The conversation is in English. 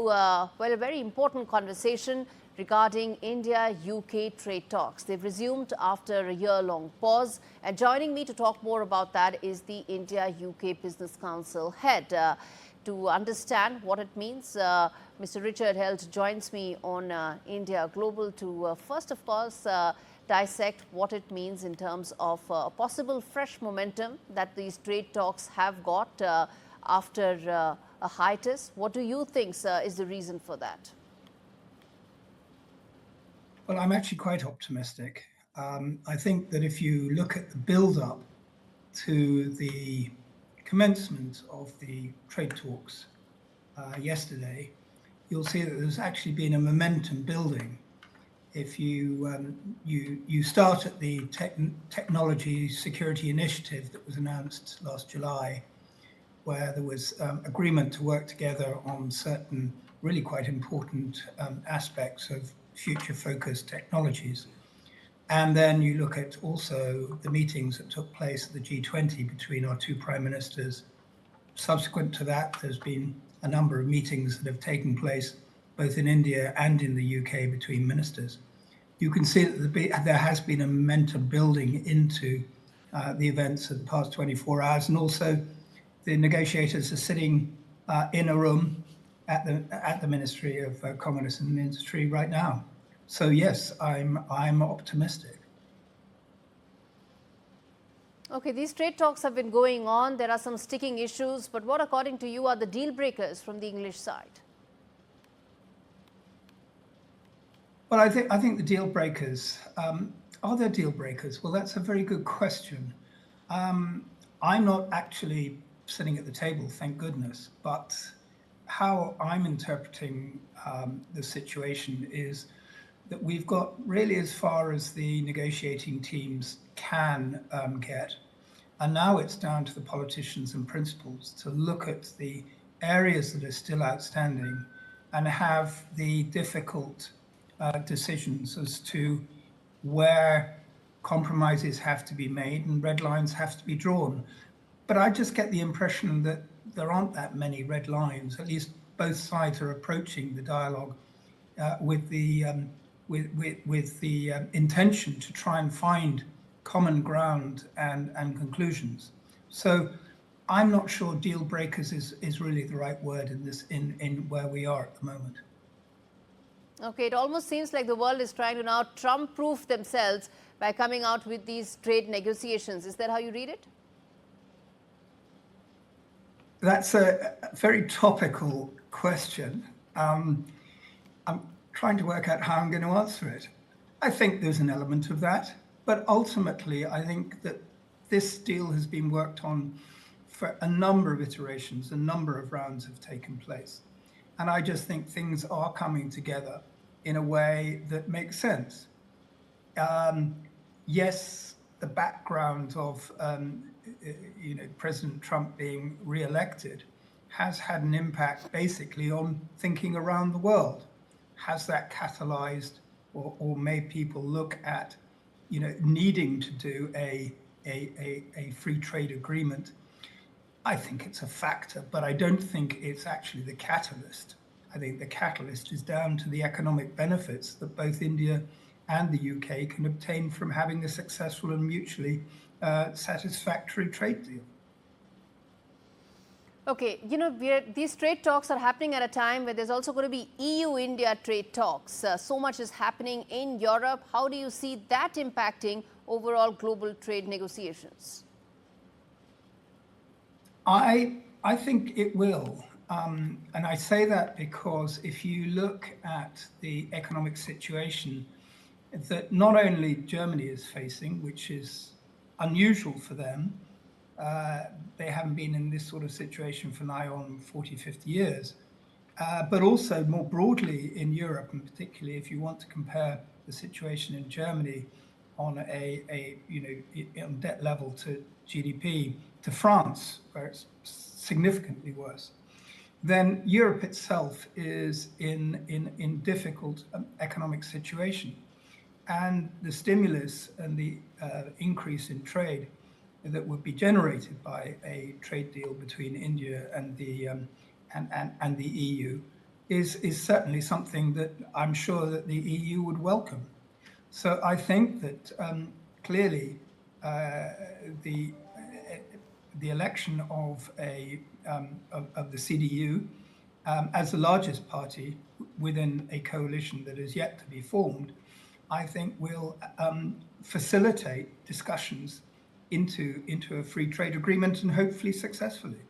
Well, a very important conversation regarding India-UK trade talks. They've resumed after a year-long pause. And joining me to talk more about that is the India-UK Business Council head. To understand what it means, Mr. Richard Held joins me on India Global to first, of course, dissect what it means in terms of possible fresh momentum that these trade talks have got after a hiatus. What do you think, sir, is the reason for that? Well, I'm actually quite optimistic. I think that if you look at the build-up to the commencement of the trade talks yesterday, you'll see that there's actually been a momentum building. If you start at the technology security initiative that was announced last July, where there was agreement to work together on certain really quite important aspects of future-focused technologies. And then you look at also the meetings that took place at the G20 between our two prime ministers. Subsequent to that, there's been a number of meetings that have taken place both in India and in the UK between ministers. You can see that there has been a momentum building into the events of the past 24 hours, and also the negotiators are sitting in a room at the Ministry of Commerce and Industry right now. So yes, I'm optimistic. Okay, these trade talks have been going on. There are some sticking issues, but what, according to you, are the deal breakers from the English side? Well, I think the deal breakers, are there deal breakers? Well, that's a very good question. I'm not actually sitting at the table, thank goodness, but how I'm interpreting the situation is that we've got really as far as the negotiating teams can get. And now it's down to the politicians and principals to look at the areas that are still outstanding and have the difficult decisions as to where compromises have to be made and red lines have to be drawn. But I just get the impression that there aren't that many red lines. At least both sides are approaching the dialogue with the intention to try and find common ground and conclusions. So I'm not sure deal breakers is really the right word in where we are at the moment. Okay, it almost seems like the world is trying to now Trump-proof themselves by coming out with these trade negotiations. Is that how you read it? That's a very topical question. I'm trying to work out how I'm going to answer it. I think there's an element of that, but ultimately I think that this deal has been worked on for a number of iterations, a number of rounds have taken place. And I just think things are coming together in a way that makes sense. Yes, the background of President Trump being re-elected has had an impact basically on thinking around the world. Has that catalyzed or made people look at needing to do a free trade agreement? I think it's a factor, but I don't think it's actually the catalyst. I think the catalyst is down to the economic benefits that both India and the UK can obtain from having a successful and mutually satisfactory trade deal. Okay, these trade talks are happening at a time where there's also going to be EU-India trade talks. So much is happening in Europe. How do you see that impacting overall global trade negotiations? I think it will. And I say that because if you look at the economic situation that not only Germany is facing, which is unusual for them, they haven't been in this sort of situation for nigh on 40, 50 years, but also more broadly in Europe, and particularly if you want to compare the situation in Germany on on debt level to GDP to France, where it's significantly worse, then Europe itself is in difficult economic situation. And the stimulus and the increase in trade that would be generated by a trade deal between India and the EU is certainly something that I'm sure that the EU would welcome. So I think that clearly the election of the CDU as the largest party within a coalition that is yet to be formed, I think will facilitate discussions into a free trade agreement, and hopefully successfully.